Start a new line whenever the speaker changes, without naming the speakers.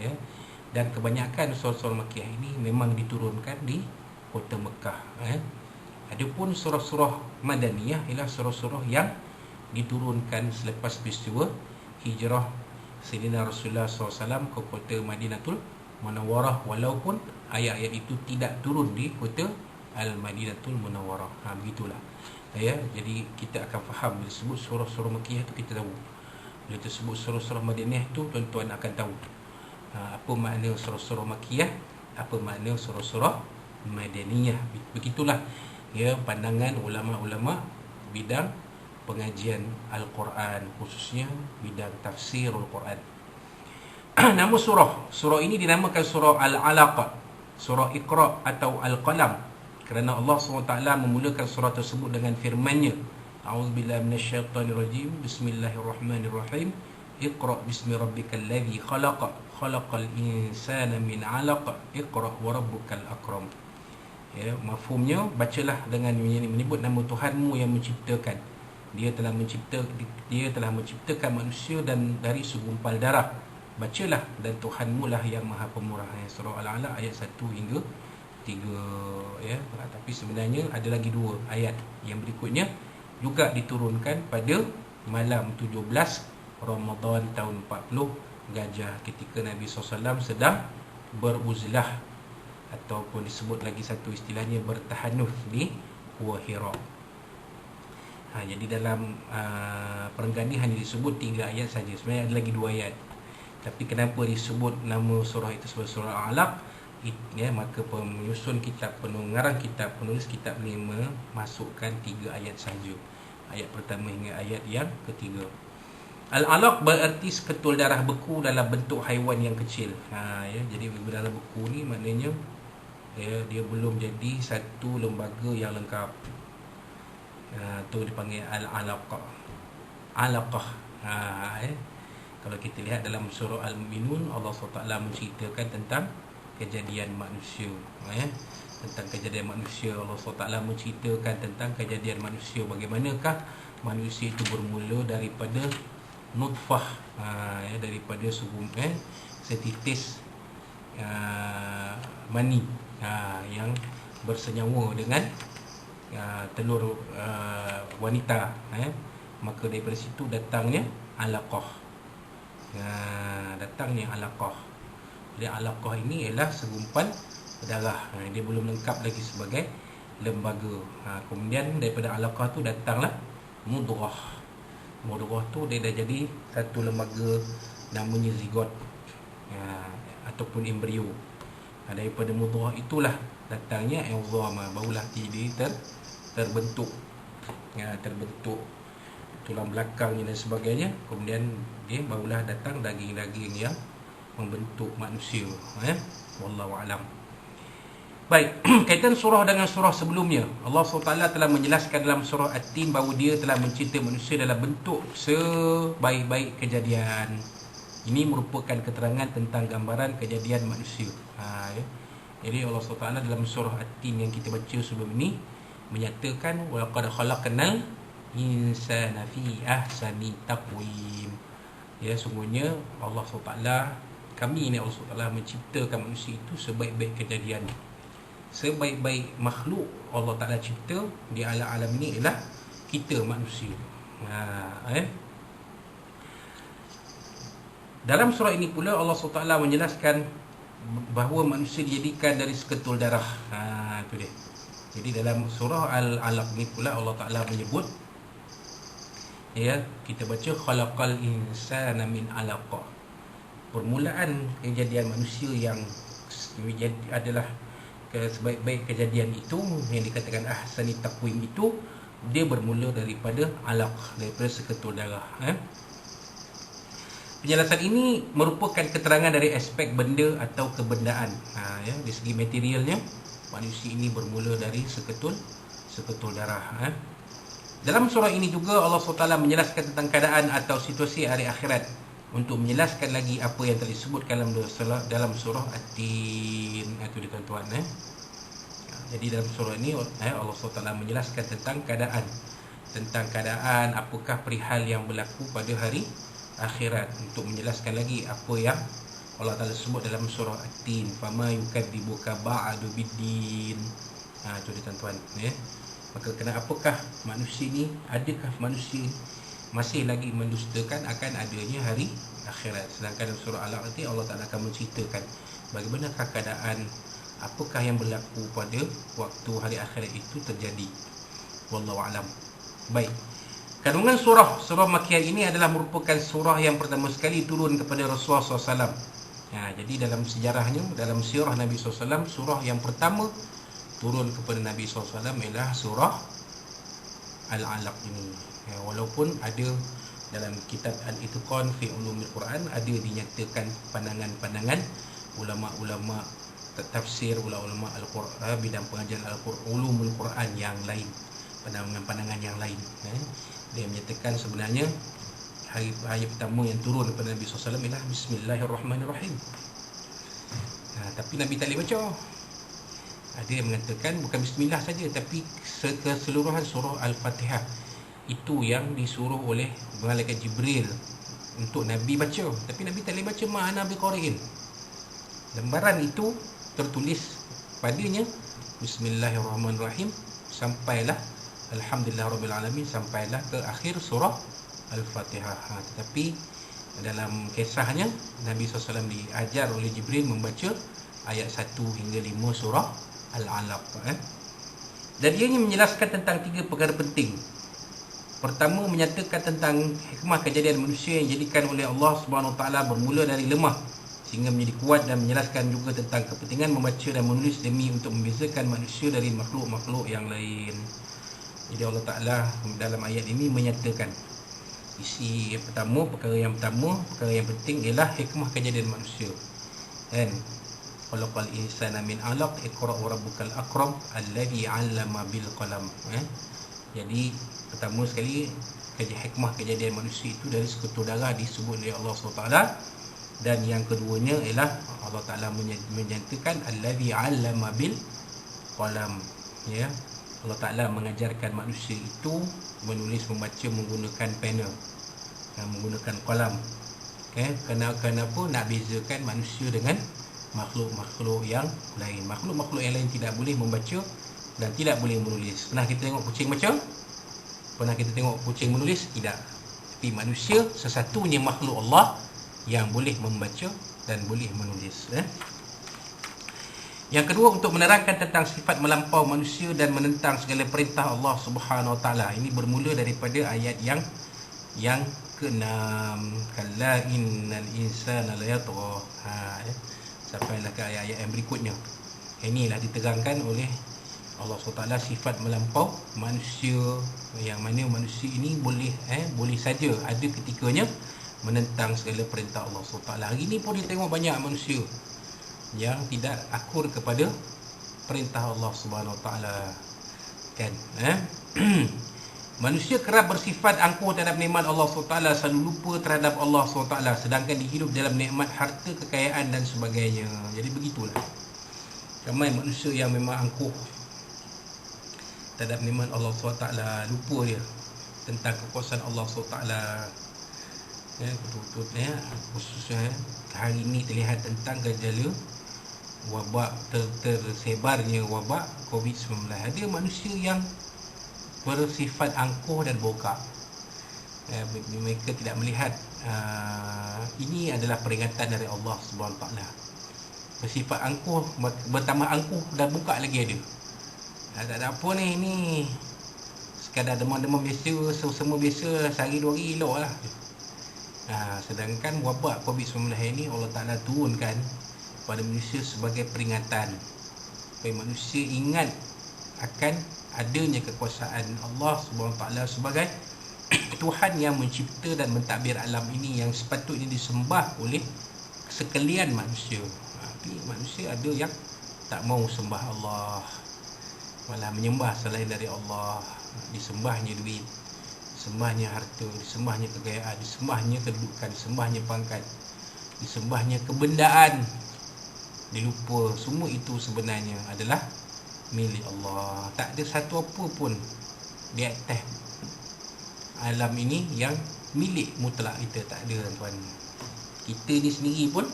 ya. Dan kebanyakan surah-surah Makkiyah ini memang diturunkan di kota Mekah. Adapun surah-surah Madaniyah ialah surah-surah yang diturunkan selepas peristiwa hijrah Sayyidina Rasulullah SAW ke kota Madinatul Munawwarah, walaupun ayat-ayat itu tidak turun di kota Al-Madinatul Munawwarah. Begitulah. Ya, jadi kita akan faham bila sebut surah-surah Makkiyah tu kita tahu. Bila tersebut surah-surah Madaniyah tu tuan-tuan akan tahu apa makna surah-surah Makkiyah, apa makna surah-surah Madaniyah. Begitulah ya pandangan ulama-ulama bidang pengajian Al-Quran, khususnya bidang tafsirul Quran. Nama surah ini dinamakan surah Al-Alaq, surah Iqra atau Al-Qalam, kerana Allah SWT memulakan surah tersebut dengan firman-Nya, A'udzubillahi minasyaitonirrajim, Bismillahirrahmanirrahim, Iqra bismi rabbikal ladzi khalaq, khalaqal insana min 'alaq, Iqra wa rabbukal akram. Ya, mafhumnya, bacalah dengan menyebut nama Tuhanmu yang menciptakan. Dia telah menciptakan manusia dan dari segumpal darah. Bacalah, dan Tuhanmu lah yang Maha Pemurah. Surah Al-Alaq ayat 1 hingga 3 ya. Tapi sebenarnya ada lagi 2 ayat yang berikutnya juga diturunkan pada malam 17 Ramadan tahun 40 Gajah, ketika Nabi SAW sedang beruzlah, ataupun disebut lagi satu istilahnya bertahanuf di Gua Hira. Jadi dalam perenggan ni hanya disebut 3 ayat saja. Sebenarnya ada lagi 2 ayat. Tapi kenapa disebut nama surah itu sebagai surah Al-Alaq? Ya, maka penyusun kitab, pengarang kitab, penulis kitab ni memasukkan 3 ayat saja. Ayat pertama hingga ayat yang ketiga. Al-Alaq bererti seketul darah beku dalam bentuk haiwan yang kecil. Ya, jadi dalam beku ni maknanya ya, dia belum jadi satu lembaga yang lengkap. Tu dipanggil Al-Alaqah. Alaqah. Kalau kita lihat dalam surah Al-Mu'minun, Allah SWT menceritakan tentang kejadian manusia. Tentang kejadian manusia, Allah SWT menceritakan tentang kejadian manusia. Bagaimanakah manusia itu bermula daripada nutfah, daripada setitis mani yang bersenyawa dengan telur wanita. Maka daripada situ datangnya alaqah. Jadi alaqah ini ialah segumpal darah. Dia belum lengkap lagi sebagai lembaga. Kemudian daripada alaqah tu datanglah mudghah. Mudghah tu dia dah jadi satu lembaga, namanya zigot, ataupun embrio. Daripada mudghah itulah datangnya izam, barulah dia terbentuk, terbentuk tulang belakangnya dan sebagainya. Kemudian dia barulah datang daging-daging yang membentuk manusia. Wallahu alam. Baik, kaitan surah dengan surah sebelumnya, Allah SWT telah menjelaskan dalam surah At-Tin bahawa dia telah mencipta manusia dalam bentuk sebaik-baik kejadian. Ini merupakan keterangan tentang gambaran kejadian manusia. Jadi Allah SWT dalam surah At-Tin yang kita baca sebelum ini menyatakan wa laqad khalaqnal insana fi ahsani taqwim. Ya, sungguhnya Allah SWT, kami ini Allah SWT menciptakan manusia itu sebaik-baik kejadian. Sebaik-baik makhluk Allah Ta'ala cipta di alam ini ialah kita manusia. Dalam surah ini pula Allah SWT menjelaskan bahawa manusia dijadikan dari seketul darah. Itu dia. Jadi dalam surah Al-Alaq ni pula Allah Ta'ala menyebut, ya, kita baca khalaqal insana min alaq. Permulaan kejadian manusia yang adalah sebaik-baik kejadian itu, yang dikatakan ahsani taqwim itu, dia bermula daripada alaq, daripada seketul darah. Penjelasan ini merupakan keterangan dari aspek benda atau kebendaan. Di segi materialnya, manusia ini bermula dari seketul darah. Dalam surah ini juga Allah SWT menjelaskan tentang keadaan atau situasi hari akhirat, untuk menjelaskan lagi apa yang telah disebutkan dalam surah At-Tin. Itu dia tuan-tuan. Jadi dalam surah ini Allah SWT menjelaskan tentang keadaan apakah perihal yang berlaku pada hari akhirat, untuk menjelaskan lagi apa yang Allah Ta'ala sebut dalam surah At-Tin, fama yukadzibuka ba'du biddin. Itu dia tuan-tuan, ya. Maka apakah manusia ni, adakah manusia masih lagi mendustakan akan adanya hari akhirat? Sedangkan dalam surah Al-Alaq nanti Allah Ta'ala akan menceritakan bagaimanakah keadaan, apakah yang berlaku pada waktu hari akhirat itu terjadi. Wallahu alam. Baik. Kandungan surah Makkiyah ini adalah merupakan surah yang pertama sekali turun kepada Rasulullah SAW. Jadi dalam sejarahnya, dalam sirah Nabi SAW, surah yang pertama turun kepada Nabi SAW ialah surah Al-Alaq ini. Walaupun ada dalam kitab Al-Itqan fi Ulumil Quran ada dinyatakan pandangan-pandangan ulama-ulama tafsir, ulama-ulama Al-Quran, bidang pengajian Al-Quran, Ulumul Quran yang lain, pandangan-pandangan yang lain. Dia menyatakan sebenarnya ayat pertama yang turun kepada Nabi SAW ialah Bismillahirrahmanirrahim. Tapi Nabi tak boleh baca. Ada yang mengatakan bukan Bismillah saja, tapi keseluruhan surah Al-Fatihah itu yang disuruh oleh malaikat Jibril untuk Nabi baca. Tapi Nabi tak boleh baca ma'ana biqari'in. Lembaran itu tertulis padanya Bismillahirrahmanirrahim sampailah Alhamdulillahirrabbilalamin, sampailah ke akhir surah Al-Fatihah. Tetapi dalam kisahnya Nabi SAW diajar oleh Jibril membaca ayat 1 hingga 5 surah Al-Alaq. Dan ianya menjelaskan tentang 3 perkara penting. Pertama, menyatakan tentang hikmah kejadian manusia yang dijadikan oleh Allah Subhanahu Wa Taala bermula dari lemah sehingga menjadi kuat, dan menjelaskan juga tentang kepentingan membaca dan menulis demi untuk membezakan manusia dari makhluk-makhluk yang lain. Jadi Allah Ta'ala dalam ayat ini menyatakan isi yang pertama, perkara yang penting ialah hikmah kejadian manusia. Dan khalaqal insana min 'alaq, iqra wa rabbukal akram alladhi 'allama bil qalam. Jadi pertama sekali hikmah kejadian manusia itu dari sekutu darah disebut oleh Allah SWT. Dan yang keduanya ialah Allah Ta'ala menyatakan alladhi 'allama bil qalam, ya. Allah Ta'ala mengajarkan manusia itu menulis, membaca menggunakan pena dan menggunakan qalam. Kenapa nak bezakan manusia dengan makhluk-makhluk yang lain? Makhluk-makhluk yang lain tidak boleh membaca dan tidak boleh menulis. Pernah kita tengok kucing baca? Pernah kita tengok kucing menulis? Tidak. Tapi manusia sesatunya makhluk Allah yang boleh membaca dan boleh menulis. Yang kedua, untuk menerangkan tentang sifat melampau manusia dan menentang segala perintah Allah Subhanahu Wa Taala. Ini bermula daripada ayat yang ke-6, kalla innal insana layatgha. Sampailah ke ayat-ayat yang berikutnya. Inilah diterangkan oleh Allah SWT sifat melampau manusia, yang mana manusia ini boleh saja ada ketikanya menentang segala perintah Allah SWT. Hari ini pun kita tengok banyak manusia yang tidak akur kepada perintah Allah Subhanahu Wa Taala, kan? Manusia kerap bersifat angkuh terhadap nikmat Allah SWT, selalu lupa terhadap Allah SWT, sedangkan dihidup dalam nikmat harta, kekayaan dan sebagainya. Jadi begitulah ramai manusia yang memang angkuh terhadap nikmat Allah SWT, lupa dia tentang kekuasaan Allah SWT. Betul-betul, khususnya hari ini terlihat tentang gejala wabak, tersebarnya wabak COVID-19. Ada manusia yang bersifat angkuh dan bokak. Mereka tidak melihat ini adalah peringatan dari Allah Subhanahu Wa Taala. Bersifat angkuh, bertambah angkuh dan bokak lagi ada. Tak ada apa ni, ini sekadar demam-demam biasa, semua biasa, sehari 2 hari elok lah. Sedangkan wabak COVID-19 ini Allah Ta'ala turunkan pada manusia sebagai peringatan supaya manusia ingat akan adanya kekuasaan Allah Subhanahu Taala sebagai Tuhan yang mencipta dan mentadbir alam ini, yang sepatutnya disembah oleh sekalian manusia. Tapi manusia ada yang tak mau sembah Allah, malah menyembah selain dari Allah. Disembahnya duit, disembahnya harta, disembahnya kekayaan, disembahnya kedudukan, disembahnya pangkat, disembahnya kebendaan. Dilupa semua itu sebenarnya adalah milik Allah. Tak ada satu apa pun di atas alam ini yang milik mutlak kita. Tak ada, tuan-tuan. Kita ni sendiri pun